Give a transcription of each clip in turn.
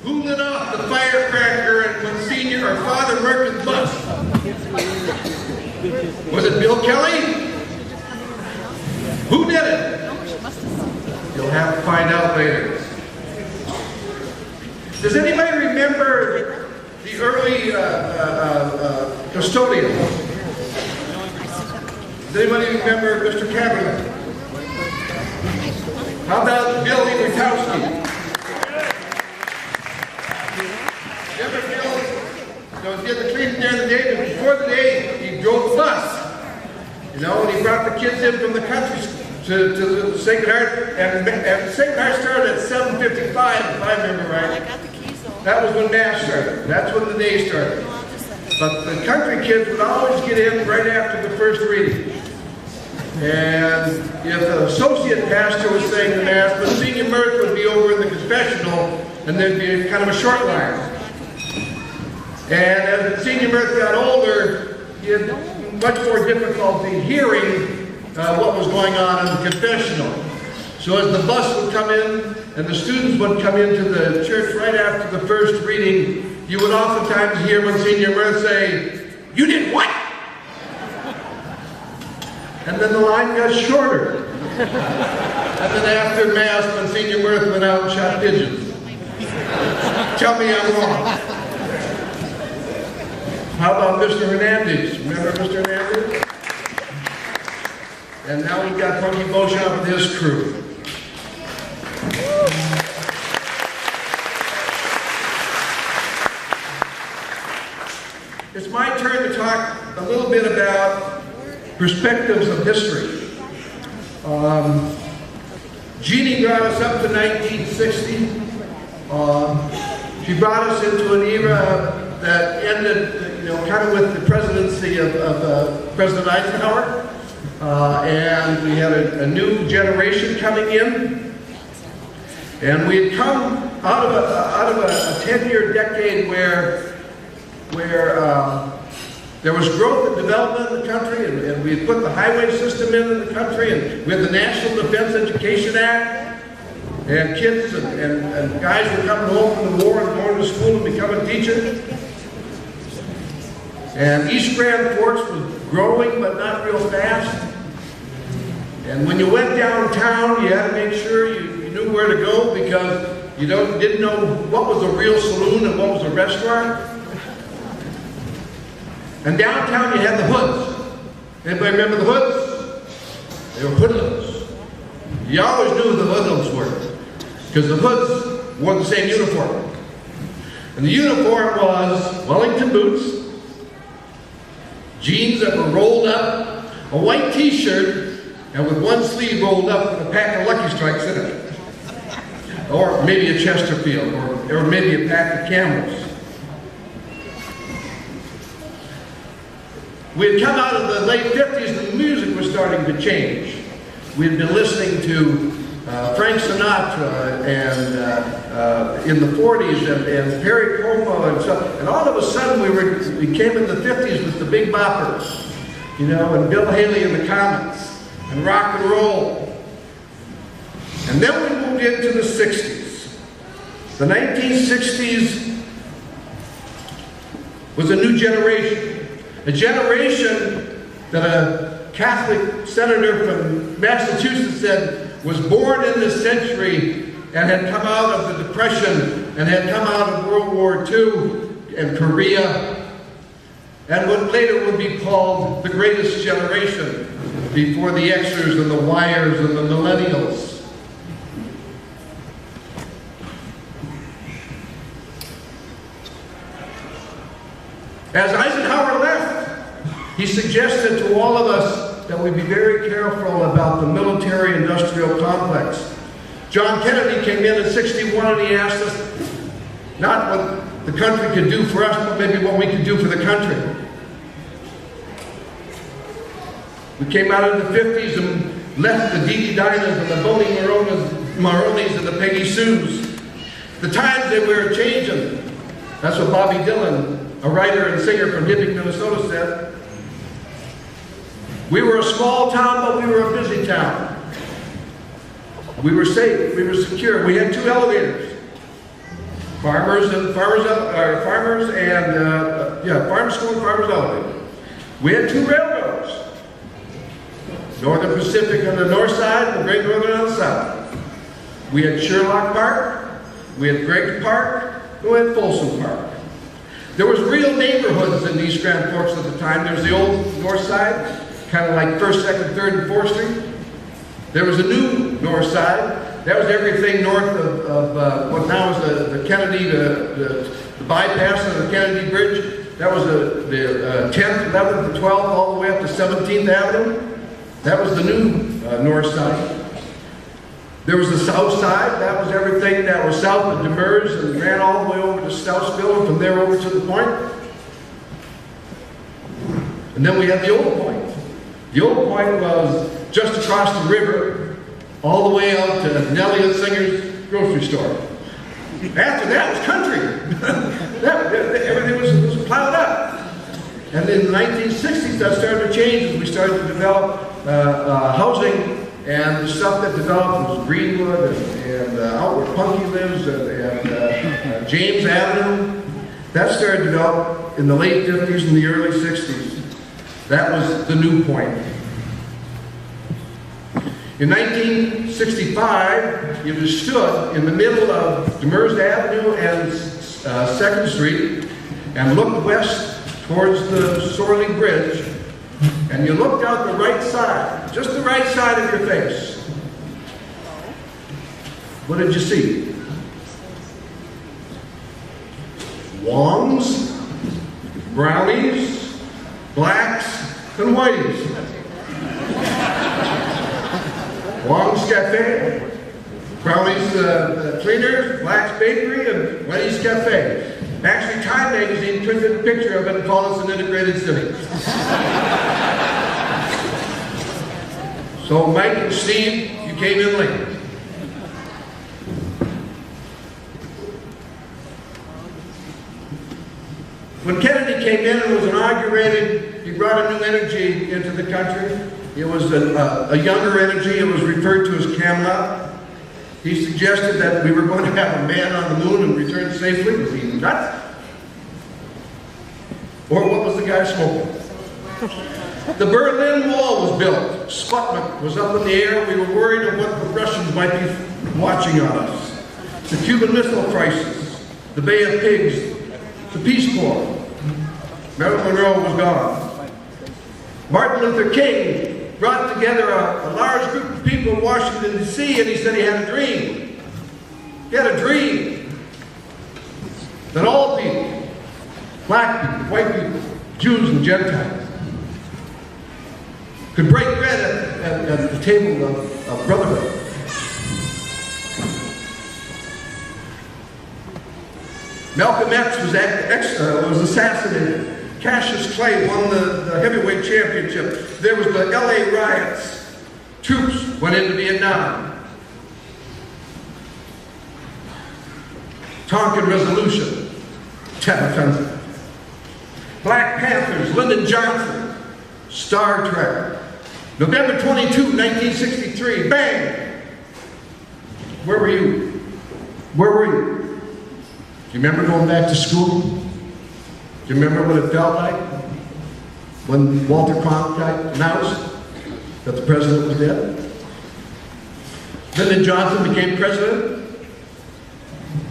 Who lit off the firecracker and Monsignor or Father Merkin's bus? Was it Bill Kelly? Who did it? You'll have to find out later. Does anybody remember the early custodian? Does anybody remember Mr. Kaepernick? How about Bill Iwatowski? Remember Bill? He had the cleaning there the day, but before the day, he drove the bus. You know, and he brought the kids in from the country to the Sacred Heart, and Sacred Heart started at 7:55, if I remember right. I got the keys though. That That was when Mass started. That's when the day started. But the country kids would always get in right after the first reading. And if the associate pastor was saying the Mass, the senior mirth would be over in the confessional, and there'd be kind of a short line. And as the senior mirth got older, he had much more difficulty hearing what was going on in the confessional. So as the bus would come in, and the students would come into the church right after the first reading, you would oftentimes hear Monsignor Mirth say, "You did what?" And then the line got shorter. And then after Mass, Monsignor Mirth went out and shot pigeons. Tell me I'm wrong. How about Mr. Hernandez? Remember Mr. Hernandez? And now we've got Funky Beauchamp and his crew. It's my turn to talk a little bit about perspectives of history. Jeannie brought us up to 1960. She brought us into an era that ended, you know, kind of with the presidency of President Eisenhower. And we had a new generation coming in. And we had come out of a 10-year decade where there was growth and development in the country, and we had put the highway system in the country, and we had the National Defense Education Act, and kids and guys were coming home from the war and going to school and becoming teachers. And East Grand Forks was growing, but not real fast. And when you went downtown, you had to make sure you knew where to go, because you didn't know what was a real saloon and what was a restaurant. And downtown you had the hoods. Anybody remember the hoods? They were hoodlums. You always knew who the hoodlums were, because the hoods wore the same uniform. And the uniform was Wellington boots, jeans that were rolled up, a white t-shirt, and with one sleeve rolled up with a pack of Lucky Strikes in it. Or maybe a Chesterfield, or maybe a pack of Camels. We had come out of the late 50s and the music was starting to change. We had been listening to Frank Sinatra and in the 40s and Perry Como and stuff. And all of a sudden we came in the 50s with the Big Boppers, you know, and Bill Haley and the Comets and rock and roll. And then we moved into the 60s. The 1960s was a new generation. A generation that a Catholic senator from Massachusetts said was born in this century and had come out of the Depression and had come out of World War II and Korea, and what later would be called the greatest generation before the Xers and the Yers and the Millennials. As Eisenhower left, he suggested to all of us that we be very careful about the military-industrial complex. John Kennedy came in 61 and he asked us not what the country could do for us, but maybe what we could do for the country. We came out in the 50s and left the Dee Dee Dinas and the Boney Maronis and the Peggy Sues. The times that we were changing. That's what Bobby Dylan, a writer and singer from Hibbing, Minnesota, said. We were a small town, but we were a busy town. We were safe, we were secure. We had 2 elevators. Farm School and Farmers Elevator. We had 2 railroads. Northern Pacific on the north side and Great Northern on the south. We had Sherlock Park, we had Gregg Park, and we had Folsom Park. There was real neighborhoods in East Grand Forks at the time. There was the old north side, kind of like 1st, 2nd, 3rd, and 4th Street. There was a new north side. That was everything north of what now is the Kennedy, the bypass of the Kennedy Bridge. That was the 10th, 11th, and 12th, all the way up to 17th Avenue. That was the new north side. There was the south side. That was everything that was south of DeMers and ran all the way over to Stoutsville and from there over to the Point. And then we had the Old Point. The Old Point was just across the river, all the way out to Nellie and Singer's grocery store. After that was country. Everything was plowed up. And in the 1960s, that started to change as we started to develop housing, and the stuff that developed was Greenwood and out where Punky lives and James Avenue. That started to develop in the late 50s and the early 60s. That was the new point. In 1965, it was stood in the middle of Demers Avenue and 2nd Street and looked west towards the Sorley Bridge, and you looked out the right side, just the right side of your face. What did you see? Wongs, brownies, blacks, and whiteys. Wong's Cafe, Brownie's Cleaners, Black's Bakery, and Whitey's Cafe. Actually, Time Magazine printed a picture of it and called us an integrated city. So Mike and Steve, you came in late. When Kennedy came in and was inaugurated, he brought a new energy into the country. It was a younger energy. It was referred to as Camelot. He suggested that we were going to have a man on the moon and return safely. Was he nuts? Or what was the guy smoking? The Berlin Wall was built. Sputnik was up in the air. We were worried of what the Russians might be watching on us. The Cuban Missile Crisis, the Bay of Pigs, the Peace Corps. Marilyn Monroe was gone. Martin Luther King brought together a large group of people in Washington, D.C., and he said he had a dream. He had a dream that all people, black people, white people, Jews and Gentiles, could break bread at the table of brotherhood. Malcolm X was assassinated. Cassius Clay won the heavyweight championship. There was the LA riots. Troops went into Vietnam. Tonkin Resolution, Tet Offensive. Black Panthers, Lyndon Johnson, Star Trek. November 22, 1963, bang! Where were you? Where were you? Do you remember going back to school? Do you remember what it felt like when Walter Cronkite announced that the president was dead? Lyndon Johnson became president.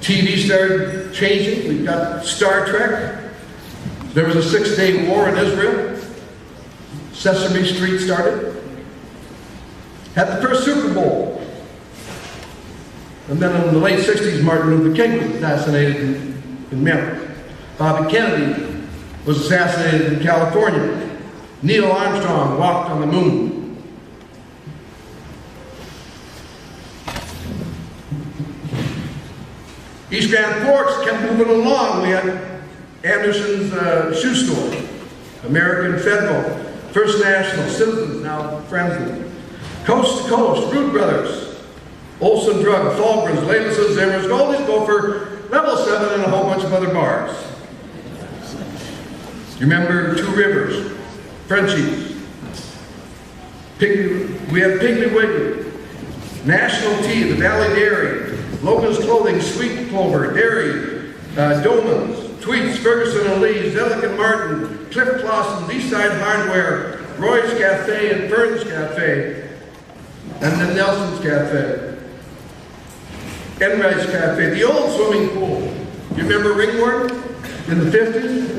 TV started changing. We got Star Trek. There was a 6-day war in Israel. Sesame Street started. Had the first Super Bowl. And then in the late 60s, Martin Luther King was assassinated in Memphis. Bobby Kennedy was assassinated in California. Neil Armstrong walked on the moon. East Grand Forks kept moving along. We had Anderson's shoe store, American Federal, First National, Citizens, now Friendly. Coast to Coast, Root Brothers, Olson Drug, Falklands, Lavis's, Zimmer's, Goldie's, Gopher, Level 7, and a whole bunch of other bars. You remember Two Rivers, Frenchies. We had Piggly Wiggly, National Tea, the Valley Dairy, Logan's Clothing, Sweet Clover, Dairy, Dolman's, Tweets, Ferguson and Lee, Zellick and Martin, Cliff Clawson's, Eastside Hardware, Roy's Cafe and Fern's Cafe, and then Nelson's Cafe. Enri's Cafe, the old swimming pool. You remember Ringworm in the 50s?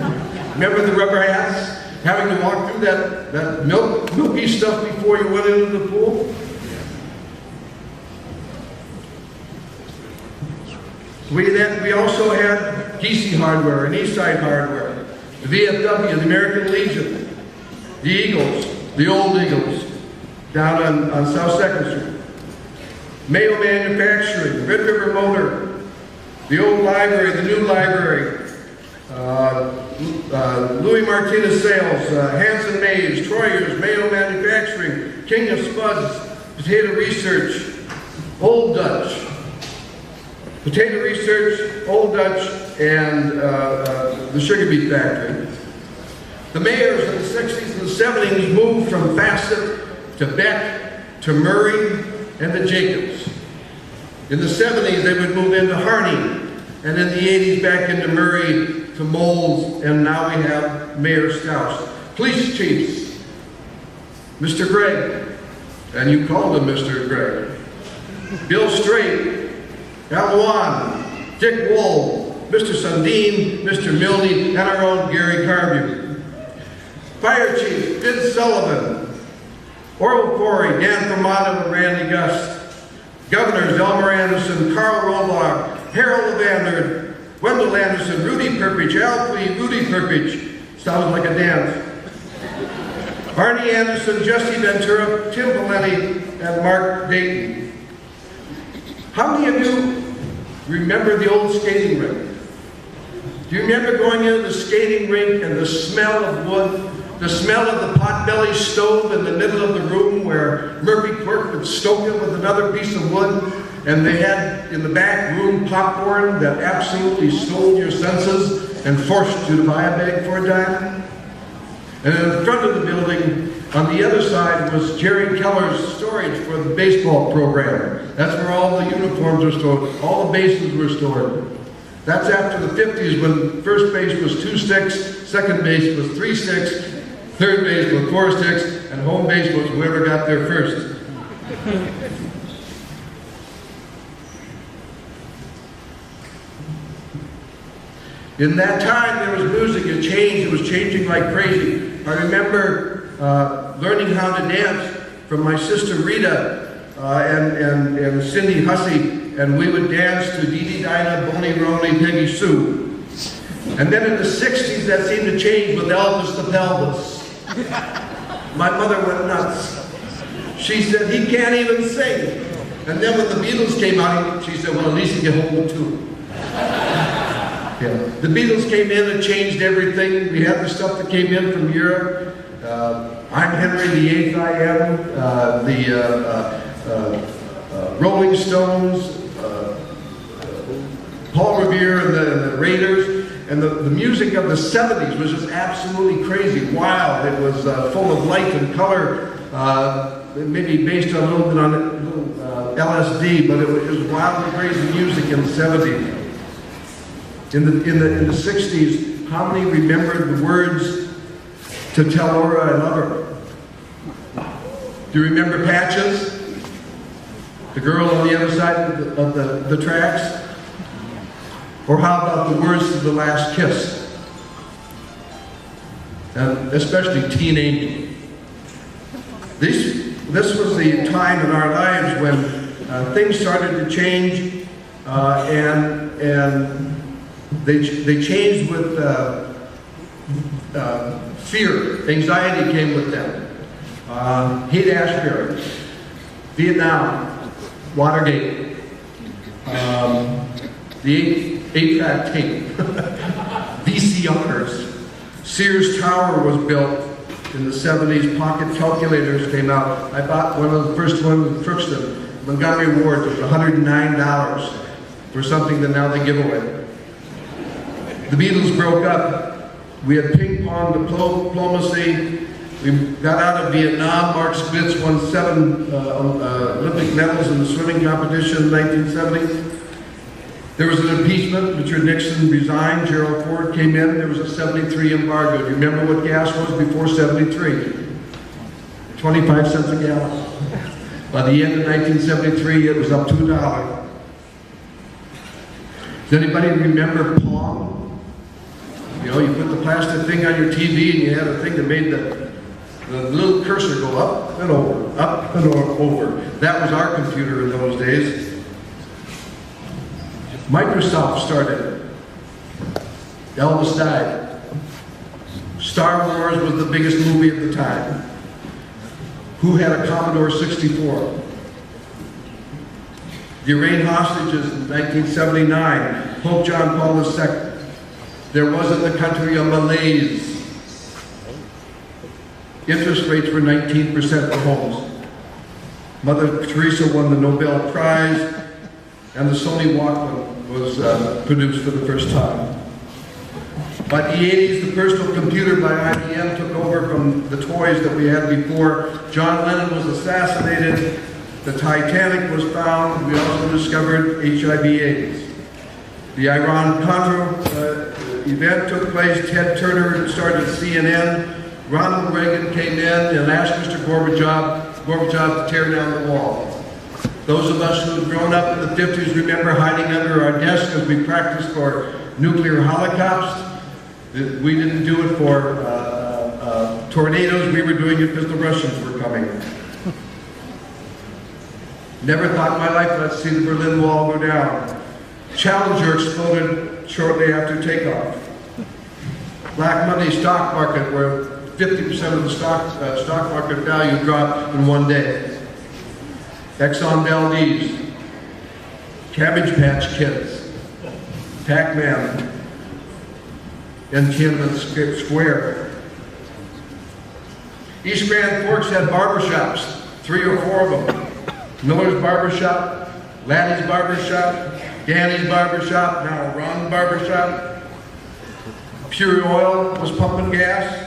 Remember the rubber hats? Having to walk through that milky stuff before you went into the pool? We also had DC Hardware and Eastside Hardware, the VFW, the American Legion, the Eagles, the old Eagles, down on South 2nd Street. Mayo Manufacturing, Red River Motor, the old library, the new library, Louis Martinez Sales, Hanson Mays, Troyer's, Mayo Manufacturing, King of Spuds, Potato Research, Old Dutch, Potato Research, Old Dutch, and the Sugar Beet Factory. The mayors in the 60s and the 70s moved from Fassett to Beck to Murray and the Jacobs. In the 70s, they would move into Harney, and in the 80s, back into Murray to Moles, and now we have Mayor Strauss. Police chiefs, Mr. Gregg, and you called him Mr. Gregg. Bill Strait, Al Wan, Dick Wool, Mr. Sundin, Mr. Milne, and our own Gary Carview. Fire Chief, Vince Sullivan, Orville Corey, Dan Fermato, and Randy Gust. Governors, Elmer Anderson, Carl Rohrbach, Harold Evander, Wendell Anderson, Rudy Perpich, Al Flee, Rudy Perpich. Sounds like a dance. Barney Anderson, Jesse Ventura, Tim Valenti, and Mark Dayton. How many of you remember the old skating rink? Do you remember going into the skating rink and the smell of wood? The smell of the potbelly stove in the middle of the room where Murphy Quirk would stoke it with another piece of wood, and they had in the back room popcorn that absolutely stole your senses and forced you to buy a bag for a dime. And in the front of the building, on the other side, was Jerry Keller's storage for the baseball program. That's where all the uniforms were stored, all the bases were stored. That's after the 50s when first base was 2 sticks, second base was 3 sticks, third base was 4 sticks, and home base was whoever got there first. In that time, there was music. It changed. It was changing like crazy. I remember learning how to dance from my sister Rita and Cindy Hussey, and we would dance to Dee Dee Dinah, Boney Roney, Peggy Sue. And then in the 60s, that seemed to change with Elvis the Pelvis. My mother went nuts. She said, he can't even sing. And then when the Beatles came out, she said, well, at least he can hold a tune. Yeah. The Beatles came in and changed everything. We had the stuff that came in from Europe. I'm Henry, the Eighth I Am, the Rolling Stones, Paul Revere and the Raiders. And the music of the 70s was just absolutely crazy, wild. It was full of light and color, maybe based on a little bit on LSD, but it was wild and crazy music in the 70s. In the 60s, how many remembered the words to Tell Laura I Love Her? Do you remember Patches? The girl on the other side of the tracks? Or how about the words to The Last Kiss? And especially Teenage. This was the time in our lives when things started to change, and they changed with fear. Anxiety came with them. Haight-Ashbury, Vietnam, Watergate, the 8-track tape, VCRs. Sears Tower was built in the 70s. Pocket calculators came out. I bought one of the first ones in Crookston, Montgomery Ward. It was $109 for something that now they give away. The Beatles broke up. We had ping pong diplomacy. We got out of Vietnam. Mark Spitz won 7 Olympic medals in the swimming competition in 1970. There was an impeachment. Richard Nixon resigned. Gerald Ford came in. There was a 73 embargo. Do you remember what gas was before 73? 25 cents a gallon. By the end of 1973, it was up $2. Does anybody remember Pong? You know, you put the plastic thing on your TV and you had a thing that made the little cursor go up and over, up and over. That was our computer in those days. Microsoft started. Elvis died. Star Wars was the biggest movie at the time. Who had a Commodore 64? The Iranian hostages in 1979, Pope John Paul II. There was in the country a malaise. Interest rates were 19% for homes. Mother Teresa won the Nobel Prize, and the Sony Walkman was produced for the first time. By the 80s, the personal computer by IBM took over from the toys that we had before. John Lennon was assassinated. The Titanic was found. We also discovered HIV/AIDS. The Iran-Contra event took place. Ted Turner started CNN. Ronald Reagan came in and asked Mr. Gorbachev to tear down the wall. Those of us who had grown up in the 50s remember hiding under our desks as we practiced for nuclear holocaust. We didn't do it for tornadoes. We were doing it because the Russians were coming. Never thought in my life I'd see the Berlin Wall go down. Challenger exploded shortly after takeoff. Black Monday stock market, where 50% of the stock market value dropped in one day. Exxon Valdez, Cabbage Patch Kids, Pac-Man, and Tiananmen Square. East Grand Forks had barbershops, 3 or 4 of them. Miller's Barbershop, Laddie's Barbershop, Danny's Barbershop, now Ron's Barbershop. Pure Oil was pumping gas.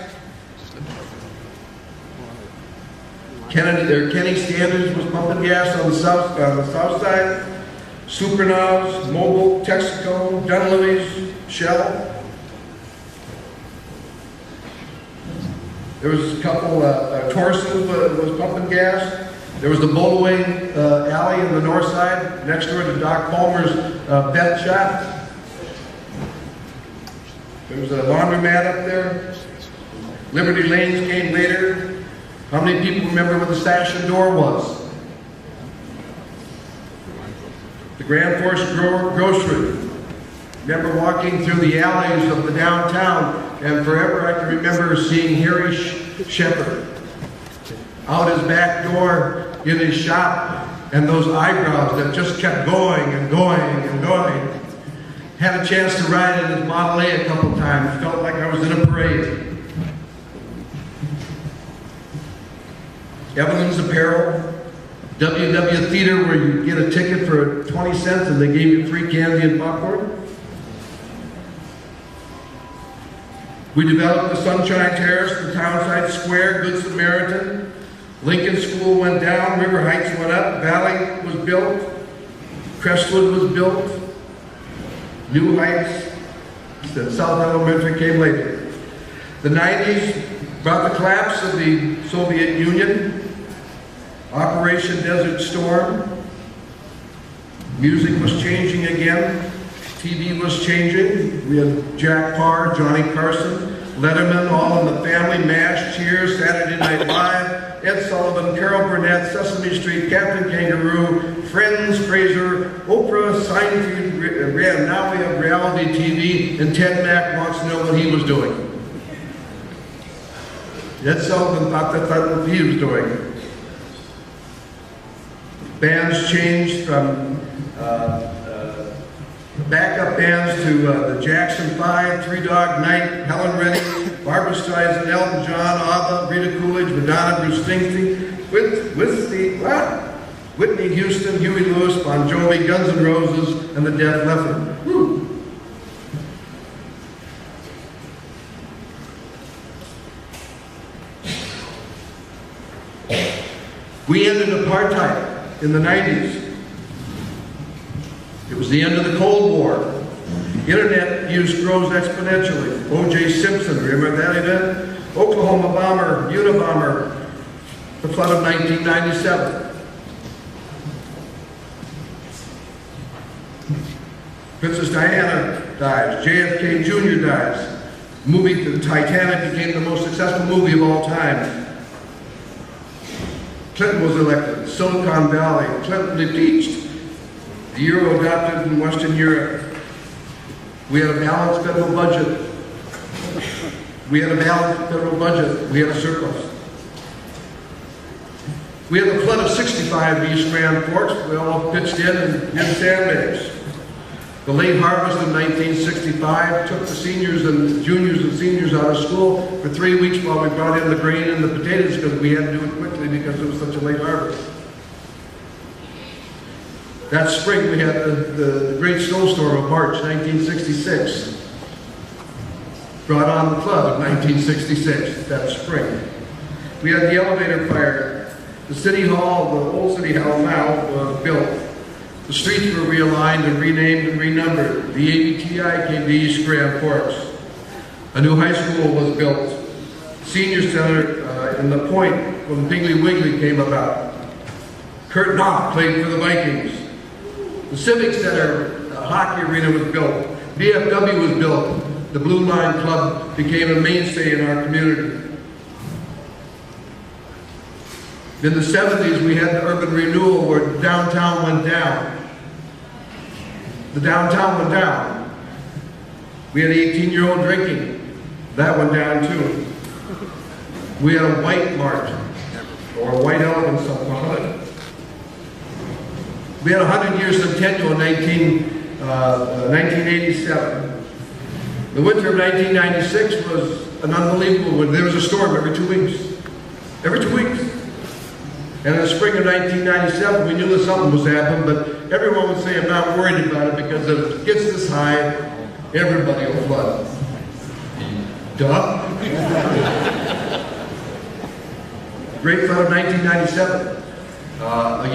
Kenny Standards was pumping gas on the south side. Supernovs, Mobil, Texaco, Dunleavy's, Shell. There was a couple, Torsen was pumping gas. There was the Bolaway Alley on the north side, next door to Doc Palmer's bet shop. There was a laundromat up there. Liberty Lanes came later. How many people remember what the Stash and Door was? The Grand Forks Grocery. Remember walking through the alleys of the downtown, and forever I can remember seeing Harry Shepherd out his back door in his shop, and those eyebrows that just kept going and going and going. Had a chance to ride in his Model A couple times. Felt like I was in a parade. Evelyn's Apparel, WW Theater, where you get a ticket for 20 cents and they gave you free candy and popcorn. We developed the Sunshine Terrace, the Townside Square, Good Samaritan. Lincoln School went down, River Heights went up, Valley was built, Crestwood was built, New Heights, the South Elementary came later. The 90s brought the collapse of the Soviet Union, Operation Desert Storm. Music was changing again, TV was changing. We had Jack Parr, Johnny Carson, Letterman, All in the Family, MASH, Cheers, Saturday Night Live, Ed Sullivan, Carol Burnett, Sesame Street, Captain Kangaroo, Friends, Frasier, Oprah, Seinfeld ran. Now we have reality TV, and Ted Mack wants to know what he was doing. Ed Sullivan thought that's what he was doing. Bands changed from backup bands to the Jackson 5, Three Dog Night, Helen Reddy, Barbra Streisand, Elton John, ABBA, Rita Coolidge, Madonna, Bruce Springsteen, Whitney Houston, Huey Lewis, Bon Jovi, Guns N' Roses, and the Def Leppard. Woo. We ended apartheid in the 90s. It was was the end of the Cold War. Internet use grows exponentially. O.J. Simpson, remember that event? Oklahoma bomber, Unabomber, the flood of 1997. Princess Diana dies. JFK Jr. dies. Movie The Titanic became the most successful movie of all time. Clinton was elected. Silicon Valley. Clinton impeached. The euro adopted in Western Europe. We had a balanced federal budget. We had a surplus. We had the flood of 65 East Grand Forks. We all pitched in and did sandbags. The late harvest of 1965 took the seniors and juniors and seniors out of school for 3 weeks while we brought in the grain and the potatoes because we had to do it quickly because it was such a late harvest. That spring we had the great snowstorm of March 1966. Brought on the flood of 1966, that spring. We had the elevator fire. The city hall, the old city hall now, was built. The streets were realigned and renamed and renumbered. The ABTI came to East Grand Forks. A new high school was built. Senior Center in the Point when Piggly Wiggly came about. Kurt Knopf played for the Vikings. The Civic Center hockey arena was built. VFW was built. The Blue Line Club became a mainstay in our community. In the 70s, we had the urban renewal where downtown went down. The downtown went down. We had 18-year-old drinking. That went down too. We had a white mart, or a white elephant, some call it. We had 100-year Centennial in 1987. The winter of 1996 was an unbelievable winter. There was a storm every 2 weeks. Every 2 weeks. And in the spring of 1997, we knew that something was happening, but everyone would say, I'm not worried about it because if it gets this high, everybody will flood. Duh. Great flood of 1997. A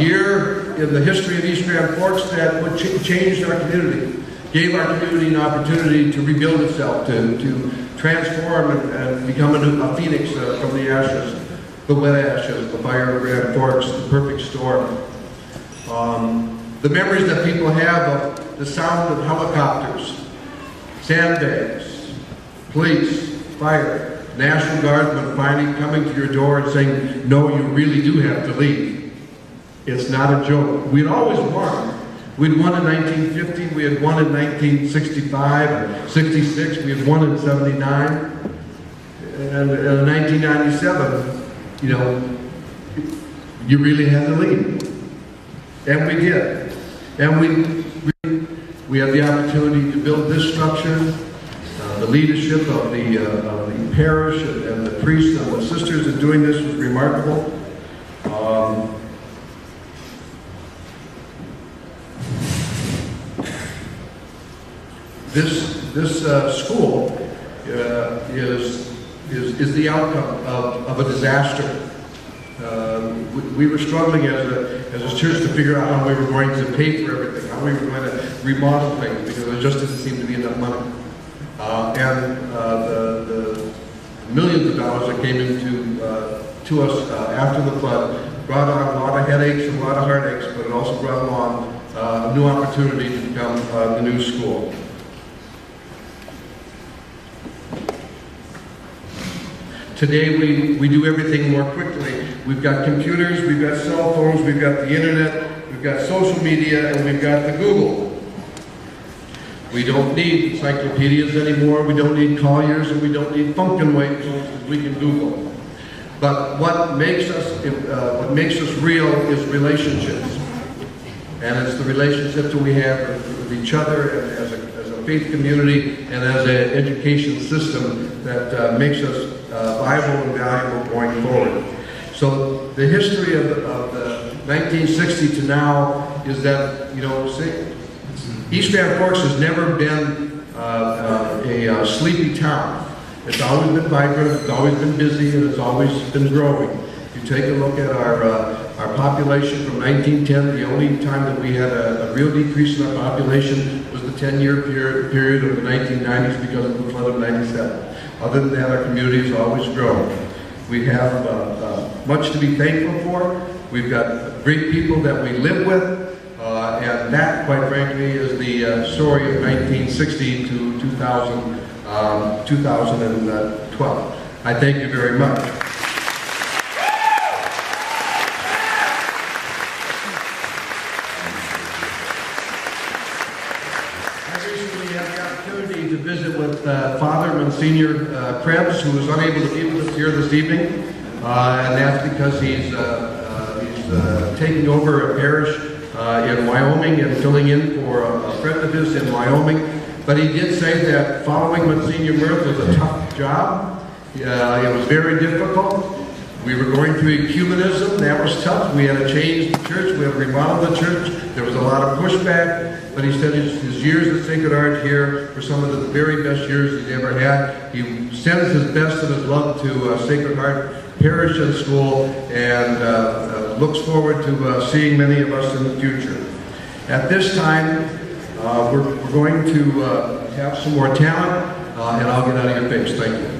year in the history of East Grand Forks that would change our community, gave our community an opportunity to rebuild itself, to transform and become a phoenix from the ashes. The wet ashes, the fire of Grand Forks, the perfect storm. The memories that people have of the sound of helicopters, sandbags, police, fire, National Guardsmen finally coming to your door and saying, no, you really do have to leave. It's not a joke. We'd always won. We'd won in 1950, we had won in 1965 or 66, we had won in 79. And in 1997, you know, you really had to leave. And we did. And we had the opportunity to build this structure. The leadership of the parish and the priests and the sisters in doing this was remarkable. This school is the outcome of a disaster. We were struggling as a church to figure out how we were going to pay for everything, how we were going to remodel things, because there just didn't seem to be enough money. The millions of dollars that came into to us after the flood brought on a lot of headaches and a lot of heartaches, but it also brought along a new opportunity to become the new school. Today we do everything more quickly. We've got computers, we've got cell phones, we've got the internet, we've got social media, and we've got the Google. We don't need encyclopedias anymore, we don't need Colliers, and we don't need Funkenways, we can Google. But what makes us real is relationships. And it's the relationships that we have with each other and as a faith community and as an education system that makes us viable and valuable going forward. So the history of the 1960 to now is that, you know, East Grand Forks has never been a sleepy town. It's always been vibrant, it's always been busy, and it's always been growing. If you take a look at our our population from 1910, the only time that we had a real decrease in our population was the 10-year period of the 1990s because of the flood of 97. Other than that, our community has always grown. We have much to be thankful for. We've got great people that we live with, and that, quite frankly, is the story of 1960 to 2012. I thank you very much. I recently had the opportunity to visit with Father Monsignor Krebs, who was unable to be with us here this evening, and that's because he's taking over a parish in Wyoming and filling in for a friend of his in Wyoming. But he did say that following Monsignor Mirth was a tough job. It was very difficult. We were going through ecumenism. That was tough. We had to change the church. We had to remodel the church. There was a lot of pushback. But he said his years at Sacred Heart here were some of the very best years he's ever had. He sends his best and his love to Sacred Heart Parish and School, and looks forward to seeing many of us in the future. At this time, we're going to have some more talent, and I'll get out of your face. Thank you.